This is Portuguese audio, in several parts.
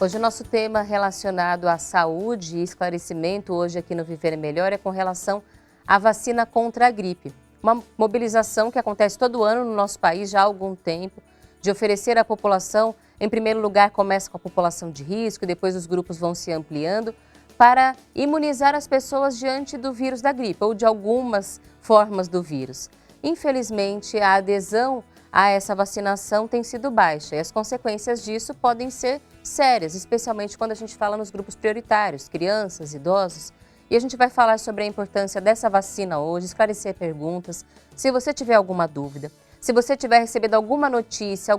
Hoje o nosso tema relacionado à saúde e esclarecimento hoje aqui no Viver é Melhor é com relação à vacina contra a gripe. Uma mobilização que acontece todo ano no nosso país já há algum tempo, de oferecer à população, em primeiro lugar começa com a população de risco e depois os grupos vão se ampliando, para imunizar as pessoas diante do vírus da gripe ou de algumas formas do vírus. Infelizmente, a adesão a essa vacinação tem sido baixa e as consequências disso podem ser sérias, especialmente quando a gente fala nos grupos prioritários, crianças, idosos. E a gente vai falar sobre a importância dessa vacina hoje, esclarecer perguntas. Se você tiver alguma dúvida, se você tiver recebido alguma notícia,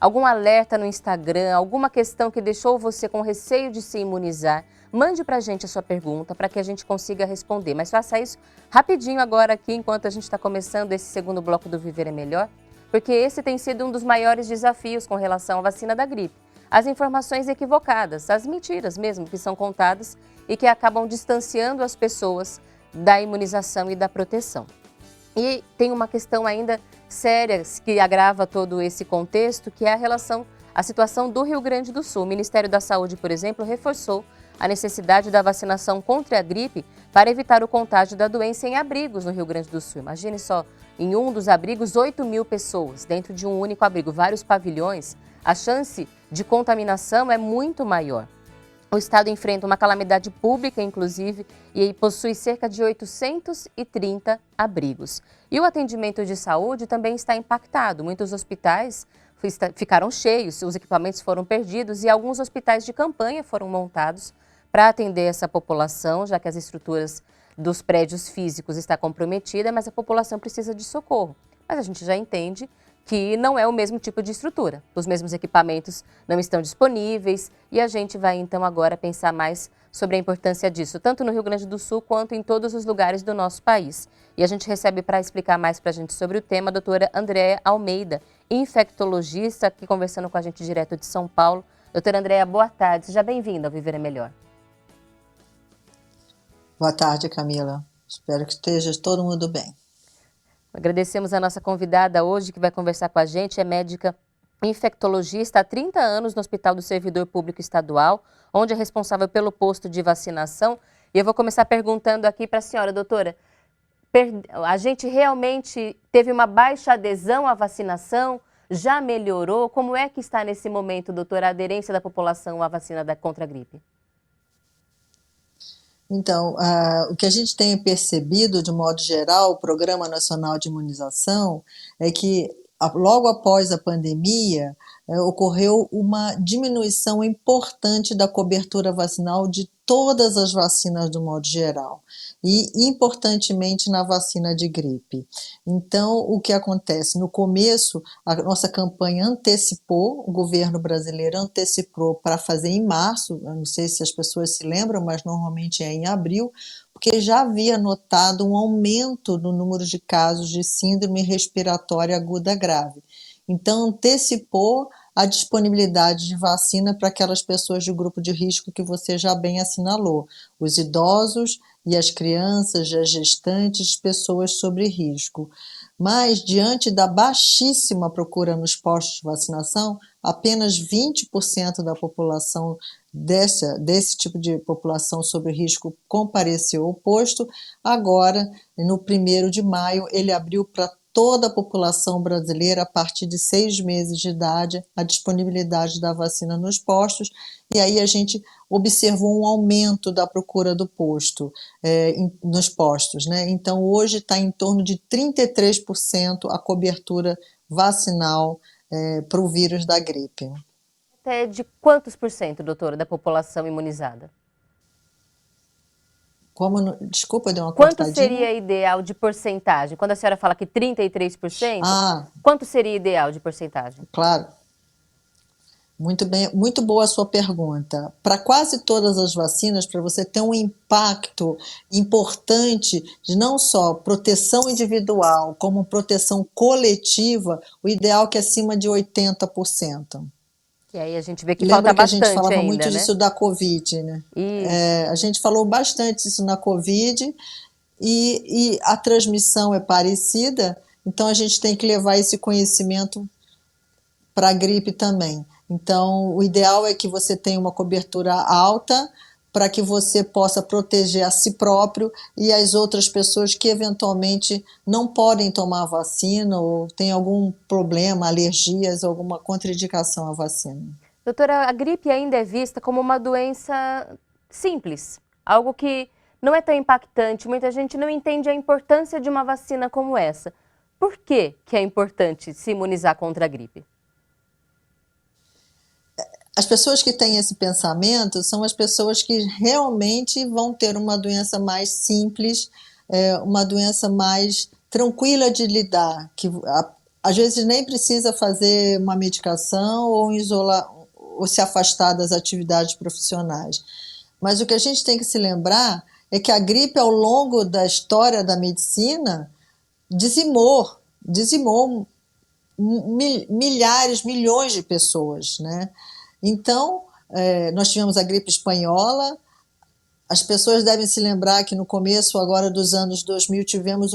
algum alerta no Instagram, alguma questão que deixou você com receio de se imunizar, mande para a gente a sua pergunta para que a gente consiga responder. Mas faça isso rapidinho agora aqui, enquanto a gente está começando esse segundo bloco do Viver é Melhor, porque esse tem sido um dos maiores desafios com relação à vacina da gripe. As informações equivocadas, as mentiras mesmo que são contadas e que acabam distanciando as pessoas da imunização e da proteção. E tem uma questão ainda séria que agrava todo esse contexto, que é a situação do Rio Grande do Sul. O Ministério da Saúde, por exemplo, reforçou a necessidade da vacinação contra a gripe para evitar o contágio da doença em abrigos no Rio Grande do Sul. Imagine só, em um dos abrigos, 8.000 pessoas dentro de um único abrigo, vários pavilhões, a chance de contaminação é muito maior. O estado enfrenta uma calamidade pública, inclusive, e possui cerca de 830 abrigos. E o atendimento de saúde também está impactado. Muitos hospitais ficaram cheios, os equipamentos foram perdidos e alguns hospitais de campanha foram montados para atender essa população, já que as estruturas dos prédios físicos estão comprometidas, mas a população precisa de socorro. Mas a gente já entende que não é o mesmo tipo de estrutura. Os mesmos equipamentos não estão disponíveis e a gente vai então agora pensar mais sobre a importância disso, tanto no Rio Grande do Sul quanto em todos os lugares do nosso país. E a gente recebe para explicar mais para a gente sobre o tema a doutora Andréa Almeida, infectologista, aqui conversando com a gente direto de São Paulo. Doutora Andréa, boa tarde, seja bem-vinda ao Viver é Melhor. Boa tarde, Camila. Espero que esteja todo mundo bem. Agradecemos a nossa convidada hoje, que vai conversar com a gente, é médica infectologista há 30 anos no Hospital do Servidor Público Estadual, onde é responsável pelo posto de vacinação. E eu vou começar perguntando aqui para a senhora, doutora, a gente realmente teve uma baixa adesão à vacinação? Já melhorou? Como é que está nesse momento, doutora, a aderência da população à vacina contra a gripe? Então, o que a gente tem percebido, de modo geral, o Programa Nacional de Imunização, é que logo após a pandemia, ocorreu uma diminuição importante da cobertura vacinal de todas as vacinas do modo geral, e importantemente na vacina de gripe. Então, o que acontece? No começo, a nossa campanha antecipou, o governo brasileiro antecipou para fazer em março, eu não sei se as pessoas se lembram, mas normalmente é em abril, porque já havia notado um aumento no número de casos de síndrome respiratória aguda grave. Então, antecipou a disponibilidade de vacina para aquelas pessoas de grupo de risco que você já bem assinalou, os idosos e as crianças, as gestantes, pessoas sobre risco. Mas, diante da baixíssima procura nos postos de vacinação, apenas 20% da população desse tipo de população sob risco compareceu ao posto. Agora, no 1º de maio, ele abriu para toda a população brasileira, a partir de 6 meses de idade, a disponibilidade da vacina nos postos, e aí a gente observou um aumento da procura do posto, nos postos, né? Então, hoje está em torno de 33% a cobertura vacinal para o vírus da gripe. Até de quantos por cento, doutora, da população imunizada? Desculpa, deu uma Quanto cortadinha. seria ideal de porcentagem? Quando a senhora fala que 33%, quanto seria ideal de porcentagem? Claro. Muito bem, muito boa a sua pergunta. Para quase todas as vacinas, para você ter um impacto importante de não só proteção individual, como proteção coletiva, o ideal é que acima de 80%. E aí a gente vê que Lembra falta que a gente bastante falava ainda, muito né? disso da Covid, né? A gente falou bastante disso na Covid e a transmissão é parecida, então a gente tem que levar esse conhecimento para a gripe também. Então, o ideal é que você tenha uma cobertura alta para que você possa proteger a si próprio e as outras pessoas que eventualmente não podem tomar a vacina ou têm algum problema, alergias, alguma contraindicação à vacina. Doutora, a gripe ainda é vista como uma doença simples, algo que não é tão impactante. Muita gente não entende a importância de uma vacina como essa. Por que que é importante se imunizar contra a gripe? As pessoas que têm esse pensamento são as pessoas que realmente vão ter uma doença mais simples, uma doença mais tranquila de lidar, que às vezes nem precisa fazer uma medicação ou isolar ou se afastar das atividades profissionais. Mas o que a gente tem que se lembrar é que a gripe, ao longo da história da medicina, dizimou milhares, milhões de pessoas, né? Então, nós tivemos a gripe espanhola. As pessoas devem se lembrar que no começo agora dos anos 2000 tivemos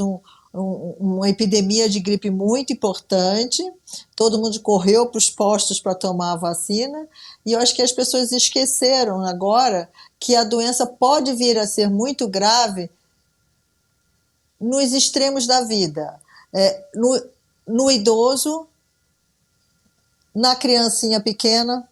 uma epidemia de gripe muito importante, todo mundo correu para os postos para tomar a vacina, e eu acho que as pessoas esqueceram agora que a doença pode vir a ser muito grave nos extremos da vida, no idoso, na criancinha pequena,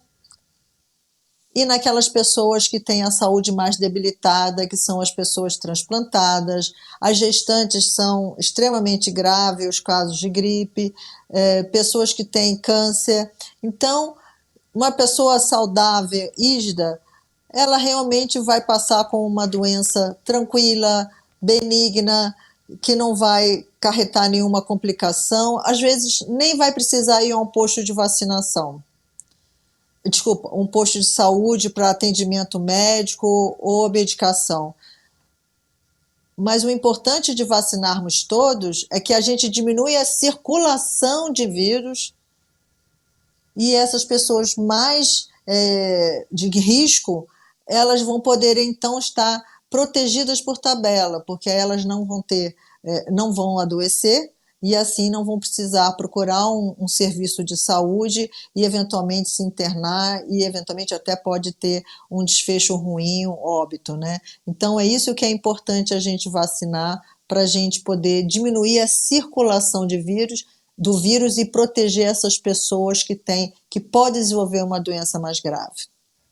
e naquelas pessoas que têm a saúde mais debilitada, que são as pessoas transplantadas, as gestantes são extremamente graves, os casos de gripe, pessoas que têm câncer. Então, uma pessoa saudável, rígida, ela realmente vai passar com uma doença tranquila, benigna, que não vai acarretar nenhuma complicação, às vezes nem vai precisar ir a um posto de vacinação. Desculpa, um posto de saúde para atendimento médico ou medicação. Mas o importante de vacinarmos todos é que a gente diminui a circulação de vírus e essas pessoas mais de risco, elas vão poder então estar protegidas por tabela, porque elas não vão adoecer e assim não vão precisar procurar um serviço de saúde e eventualmente se internar e eventualmente até pode ter um desfecho ruim, um óbito, né? Então é isso que é importante a gente vacinar para a gente poder diminuir a circulação do vírus e proteger essas pessoas que podem desenvolver uma doença mais grave.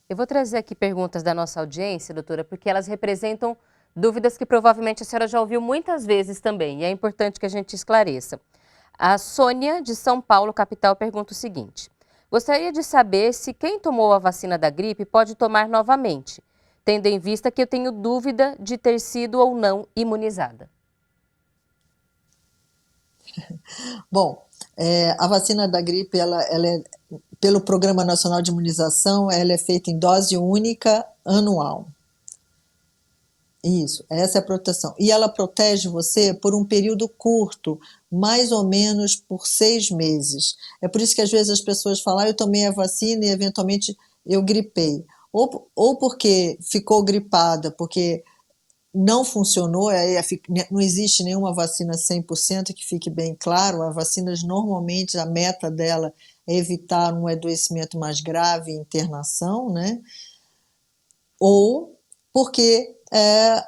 Eu vou trazer aqui perguntas da nossa audiência, doutora, porque elas representam dúvidas que provavelmente a senhora já ouviu muitas vezes também, e é importante que a gente esclareça. A Sônia, de São Paulo, capital, pergunta o seguinte: gostaria de saber se quem tomou a vacina da gripe pode tomar novamente, tendo em vista que eu tenho dúvida de ter sido ou não imunizada. Bom, a vacina da gripe, pelo Programa Nacional de Imunização, ela é feita em dose única anual. Isso, essa é a proteção. E ela protege você por um período curto, mais ou menos por 6 meses. É por isso que às vezes as pessoas falam, eu tomei a vacina e eventualmente eu gripei. Ou porque ficou gripada, porque não funcionou, não existe nenhuma vacina 100% que fique bem claro, as vacinas normalmente a meta dela é evitar um adoecimento mais grave, internação, né? Ou porque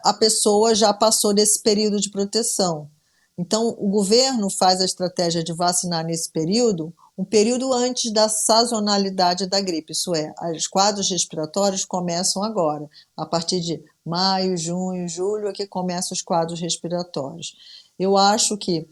a pessoa já passou desse período de proteção. Então, o governo faz a estratégia de vacinar nesse período, um período antes da sazonalidade da gripe, isso é, os quadros respiratórios começam agora, a partir de maio, junho, julho é que começam os quadros respiratórios. Eu acho que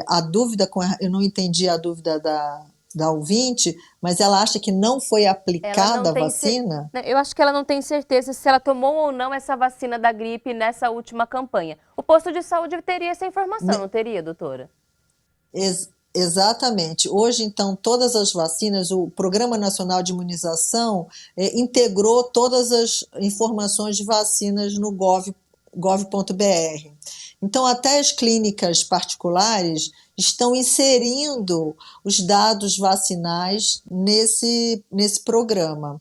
a dúvida, eu não entendi a dúvida da ouvinte, mas ela acha que não foi aplicada a vacina? Eu acho que ela não tem certeza se ela tomou ou não essa vacina da gripe nessa última campanha. O posto de saúde teria essa informação, não teria, doutora? Exatamente. Hoje, então, todas as vacinas, o Programa Nacional de Imunização integrou todas as informações de vacinas no gov.br. Então, até as clínicas particulares estão inserindo os dados vacinais nesse programa.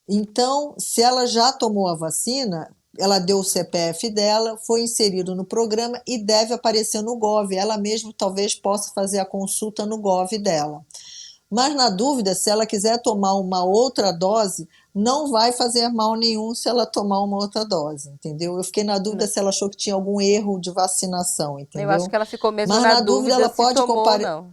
Então, se ela já tomou a vacina, ela deu o CPF dela, foi inserido no programa e deve aparecer no Gov. Ela mesma talvez possa fazer a consulta no Gov dela. Mas, na dúvida, se ela quiser tomar uma outra dose, não vai fazer mal nenhum se ela tomar uma outra dose, entendeu? Eu fiquei na dúvida Não. se ela achou que tinha algum erro de vacinação, Eu acho entendeu? que ela ficou mesmo Mas, na na dúvida, dúvida ela se pode tomou ou comparar.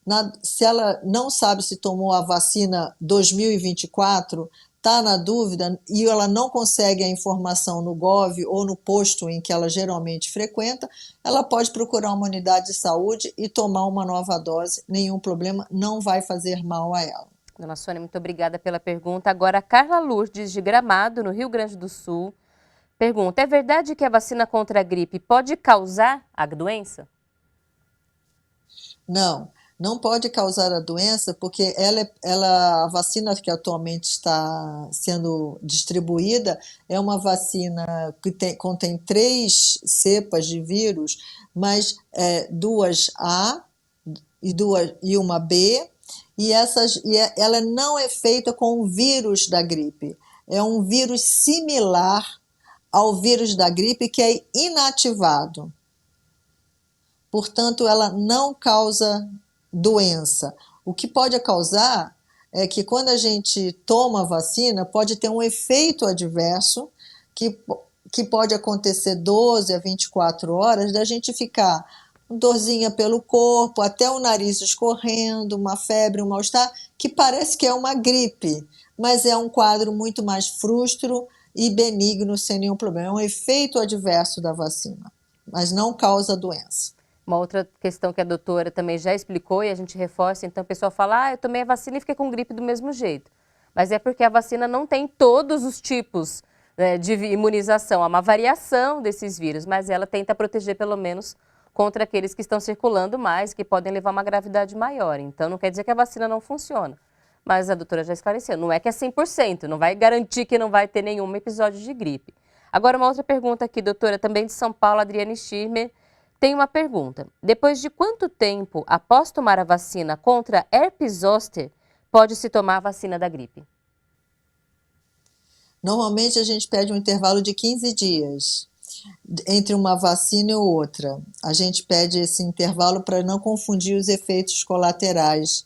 não. Se ela não sabe se tomou a vacina 2024, está na dúvida e ela não consegue a informação no Gov ou no posto em que ela geralmente frequenta, ela pode procurar uma unidade de saúde e tomar uma nova dose, nenhum problema, não vai fazer mal a ela. Dona Sônia, muito obrigada pela pergunta. Agora, a Carla Lourdes, de Gramado, no Rio Grande do Sul, pergunta: é verdade que a vacina contra a gripe pode causar a doença? Não, não pode causar a doença porque a vacina que atualmente está sendo distribuída é uma vacina que contém 3 cepas de vírus, mas duas A e uma B, ela não é feita com o vírus da gripe. É um vírus similar ao vírus da gripe que é inativado. Portanto, ela não causa doença. O que pode causar é que quando a gente toma a vacina, pode ter um efeito adverso que pode acontecer 12 a 24 horas, da gente ficar com dorzinha pelo corpo, até o nariz escorrendo, uma febre, um mal-estar, que parece que é uma gripe, mas é um quadro muito mais frustro e benigno, sem nenhum problema. É um efeito adverso da vacina, mas não causa doença. Uma outra questão que a doutora também já explicou e a gente reforça, então o pessoal fala: eu tomei a vacina e fiquei com gripe do mesmo jeito. Mas é porque a vacina não tem todos os tipos, né, de imunização, há uma variação desses vírus, mas ela tenta proteger pelo menos contra aqueles que estão circulando mais, que podem levar a uma gravidade maior. Então não quer dizer que a vacina não funciona. Mas a doutora já esclareceu, não é que é 100%, não vai garantir que não vai ter nenhum episódio de gripe. Agora uma outra pergunta aqui, doutora, também de São Paulo, Adriane Schirmer. Tem uma pergunta: depois de quanto tempo após tomar a vacina contra herpes zoster pode-se tomar a vacina da gripe? Normalmente a gente pede um intervalo de 15 dias entre uma vacina e outra. A gente pede esse intervalo para não confundir os efeitos colaterais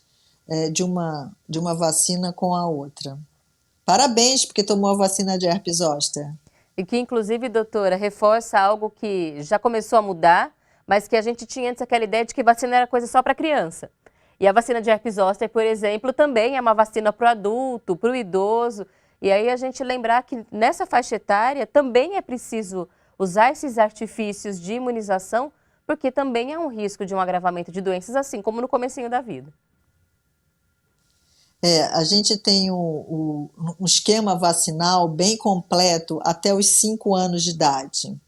de uma vacina com a outra. Parabéns, porque tomou a vacina de herpes zoster. E que, inclusive, doutora, reforça algo que já começou a mudar, mas que a gente tinha antes aquela ideia de que vacina era coisa só para criança. E a vacina de herpes zoster, por exemplo, também é uma vacina para o adulto, para o idoso. E aí a gente lembrar que nessa faixa etária também é preciso usar esses artifícios de imunização, porque também é um risco de um agravamento de doenças, assim como no comecinho da vida. A gente tem um esquema vacinal bem completo até os 5 anos de idade.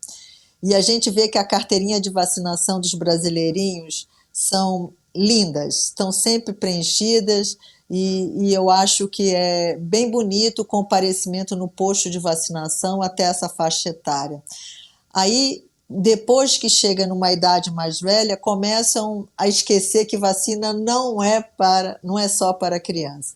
E a gente vê que a carteirinha de vacinação dos brasileirinhos são lindas, estão sempre preenchidas e eu acho que é bem bonito o comparecimento no posto de vacinação até essa faixa etária. Aí, depois que chega numa idade mais velha, começam a esquecer que vacina não é só para criança.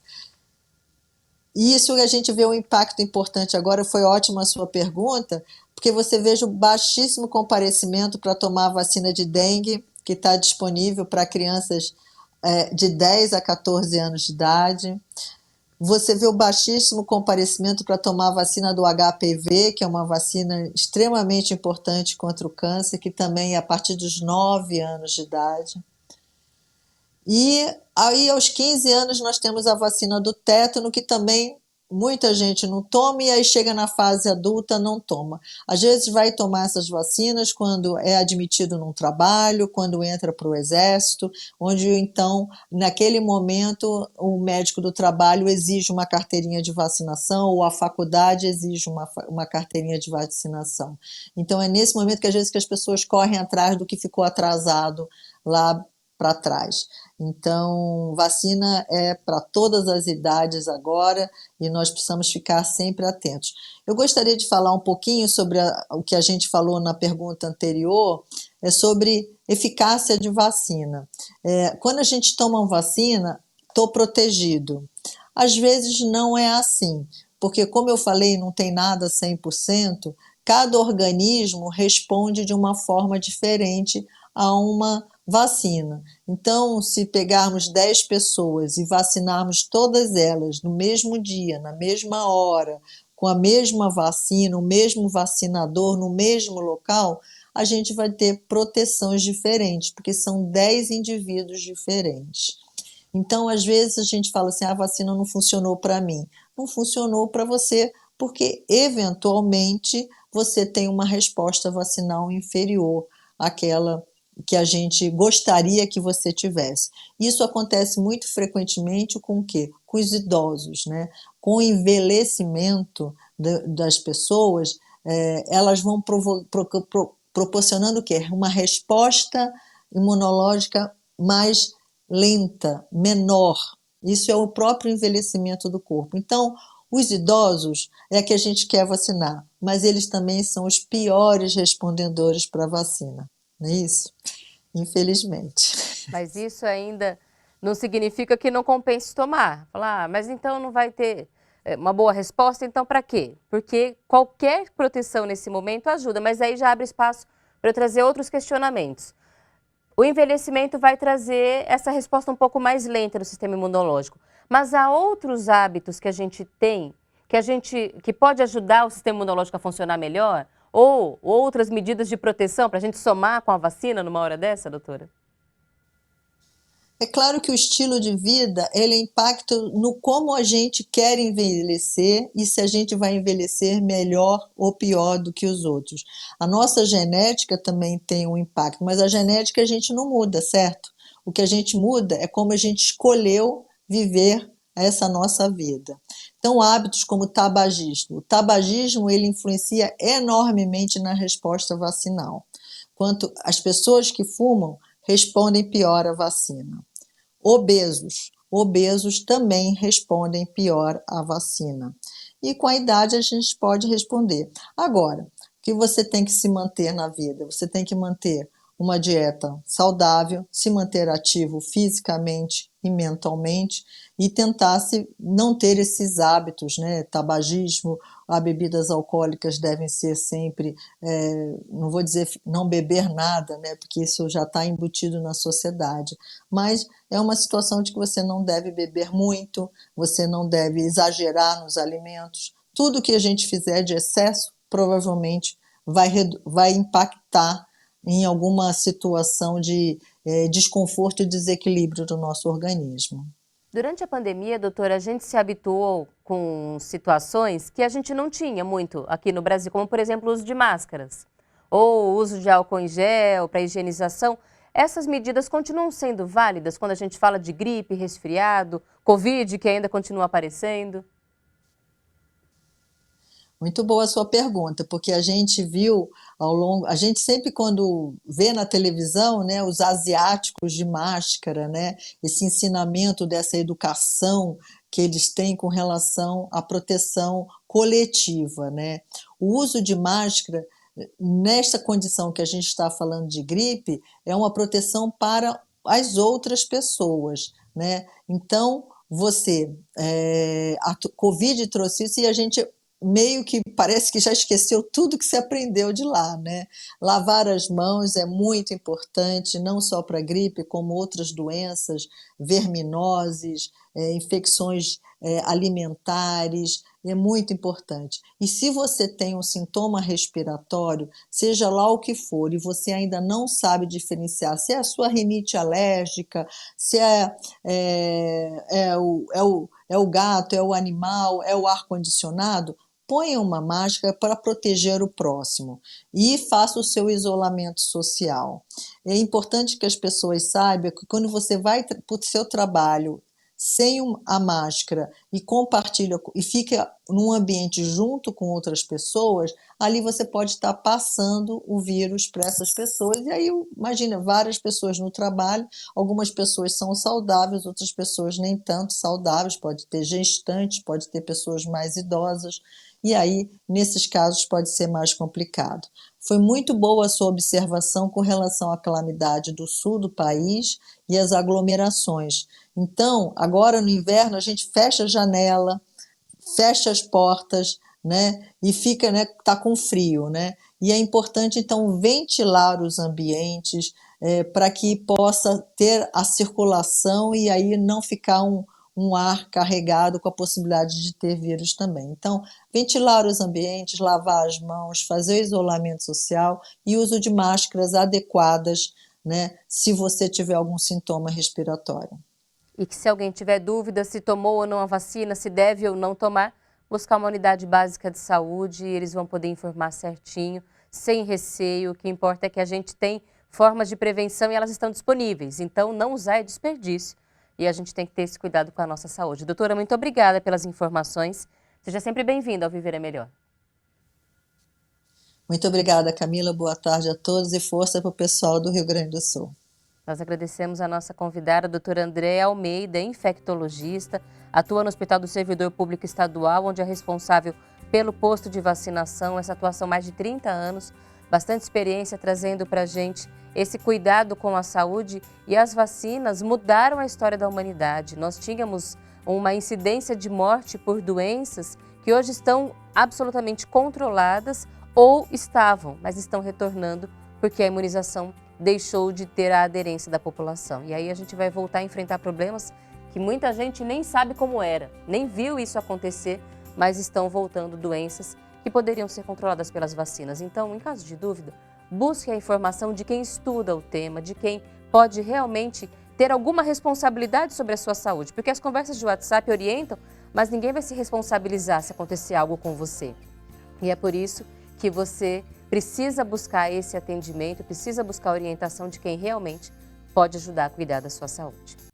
E isso a gente vê um impacto importante agora, foi ótima a sua pergunta, porque você veja o baixíssimo comparecimento para tomar a vacina de dengue, que está disponível para crianças de 10 a 14 anos de idade. Você vê o baixíssimo comparecimento para tomar a vacina do HPV, que é uma vacina extremamente importante contra o câncer, que também é a partir dos 9 anos de idade. E aí, aos 15 anos, nós temos a vacina do tétano, que também muita gente não toma, e aí chega na fase adulta, não toma. Às vezes vai tomar essas vacinas quando é admitido num trabalho, quando entra para o exército, onde então, naquele momento, o médico do trabalho exige uma carteirinha de vacinação, ou a faculdade exige uma carteirinha de vacinação. Então é nesse momento que às vezes que as pessoas correm atrás do que ficou atrasado lá para trás. Então, vacina é para todas as idades agora e nós precisamos ficar sempre atentos. Eu gostaria de falar um pouquinho sobre o que a gente falou na pergunta anterior, sobre eficácia de vacina. Quando a gente toma uma vacina, estou protegido. Às vezes não é assim, porque como eu falei, não tem nada 100%, cada organismo responde de uma forma diferente a uma vacina. Então, se pegarmos 10 pessoas e vacinarmos todas elas no mesmo dia, na mesma hora, com a mesma vacina, o mesmo vacinador, no mesmo local, a gente vai ter proteções diferentes, porque são 10 indivíduos diferentes. Então, às vezes a gente fala assim, a vacina não funcionou para mim. Não funcionou para você porque, eventualmente, você tem uma resposta vacinal inferior àquela que a gente gostaria que você tivesse. Isso acontece muito frequentemente com o quê? Com os idosos, né? Com o envelhecimento das pessoas, elas vão proporcionando o quê? Uma resposta imunológica mais lenta, menor. Isso é o próprio envelhecimento do corpo. Então, os idosos é que a gente quer vacinar, mas eles também são os piores respondedores para a vacina, não é isso? Infelizmente. Mas isso ainda não significa que não compense tomar. Falar, mas então não vai ter uma boa resposta, então para quê? Porque qualquer proteção nesse momento ajuda, mas aí já abre espaço para eu trazer outros questionamentos. O envelhecimento vai trazer essa resposta um pouco mais lenta no sistema imunológico. Mas há outros hábitos que a gente tem, que pode ajudar o sistema imunológico a funcionar melhor? Ou outras medidas de proteção para a gente somar com a vacina numa hora dessa, doutora? É claro que o estilo de vida, ele impacta no como a gente quer envelhecer e se a gente vai envelhecer melhor ou pior do que os outros. A nossa genética também tem um impacto, mas a genética a gente não muda, certo? O que a gente muda é como a gente escolheu viver essa nossa vida. Então, hábitos como o tabagismo. O tabagismo, ele influencia enormemente na resposta vacinal. Quanto as pessoas que fumam respondem pior à vacina. Obesos também respondem pior à vacina. E com a idade a gente pode responder. Agora, o que você tem que se manter na vida? Você tem que manter uma dieta saudável, se manter ativo fisicamente e mentalmente e tentar não ter esses hábitos, né? Tabagismo, as bebidas alcoólicas devem ser sempre, não vou dizer não beber nada, né? Porque isso já está embutido na sociedade, mas é uma situação de que você não deve beber muito, você não deve exagerar nos alimentos. Tudo que a gente fizer de excesso provavelmente vai impactar em alguma situação de desconforto e desequilíbrio do nosso organismo. Durante a pandemia, doutora, a gente se habituou com situações que a gente não tinha muito aqui no Brasil, como, por exemplo, o uso de máscaras ou o uso de álcool em gel para higienização. Essas medidas continuam sendo válidas quando a gente fala de gripe, resfriado, Covid, que ainda continua aparecendo? Muito boa a sua pergunta, porque a gente viu ao longo, a gente sempre quando vê na televisão, né, os asiáticos de máscara, né, esse ensinamento dessa educação que eles têm com relação à proteção coletiva, né? O uso de máscara nesta condição que a gente está falando de gripe é uma proteção para as outras pessoas, né? Então a Covid trouxe isso e a gente meio que parece que já esqueceu tudo que se aprendeu de lá, né? Lavar as mãos é muito importante, não só para gripe, como outras doenças, verminoses, infecções alimentares, é muito importante. E se você tem um sintoma respiratório, seja lá o que for, e você ainda não sabe diferenciar se é a sua rinite alérgica, se é o gato, é o animal, é o ar-condicionado, ponha uma máscara para proteger o próximo e faça o seu isolamento social. É importante que as pessoas saibam que quando você vai para o seu trabalho sem a máscara e compartilha e fica num ambiente junto com outras pessoas, ali você pode estar passando o vírus para essas pessoas. E aí, imagina, várias pessoas no trabalho, algumas pessoas são saudáveis, outras pessoas nem tanto saudáveis, pode ter gestantes, pode ter pessoas mais idosas, e aí, nesses casos, pode ser mais complicado. Foi muito boa a sua observação com relação à calamidade do sul do país e as aglomerações. Então, agora no inverno, a gente fecha a janela, fecha as portas, né? E fica, né? Tá com frio, né? E é importante então ventilar os ambientes, para que possa ter a circulação e aí não ficar um ar carregado com a possibilidade de ter vírus também. Então, ventilar os ambientes, lavar as mãos, fazer o isolamento social e uso de máscaras adequadas, né, se você tiver algum sintoma respiratório. E que se alguém tiver dúvida se tomou ou não a vacina, se deve ou não tomar, buscar uma unidade básica de saúde, eles vão poder informar certinho, sem receio. O que importa é que a gente tem formas de prevenção e elas estão disponíveis. Então, não usar é desperdício. E a gente tem que ter esse cuidado com a nossa saúde. Doutora, muito obrigada pelas informações. Seja sempre bem-vinda ao Viver é Melhor. Muito obrigada, Camila. Boa tarde a todos e força para o pessoal do Rio Grande do Sul. Nós agradecemos a nossa convidada, a doutora Andréa Almeida, infectologista, atua no Hospital do Servidor Público Estadual, onde é responsável pelo posto de vacinação, essa atuação há mais de 30 anos, bastante experiência trazendo para a gente esse cuidado com a saúde, e as vacinas mudaram a história da humanidade. Nós tínhamos uma incidência de morte por doenças que hoje estão absolutamente controladas ou estavam, mas estão retornando porque a imunização deixou de ter a aderência da população. E aí a gente vai voltar a enfrentar problemas que muita gente nem sabe como era, nem viu isso acontecer, mas estão voltando doenças que poderiam ser controladas pelas vacinas. Então, em caso de dúvida, busque a informação de quem estuda o tema, de quem pode realmente ter alguma responsabilidade sobre a sua saúde, porque as conversas de WhatsApp orientam, mas ninguém vai se responsabilizar se acontecer algo com você. E é por isso que você precisa buscar esse atendimento, precisa buscar a orientação de quem realmente pode ajudar a cuidar da sua saúde.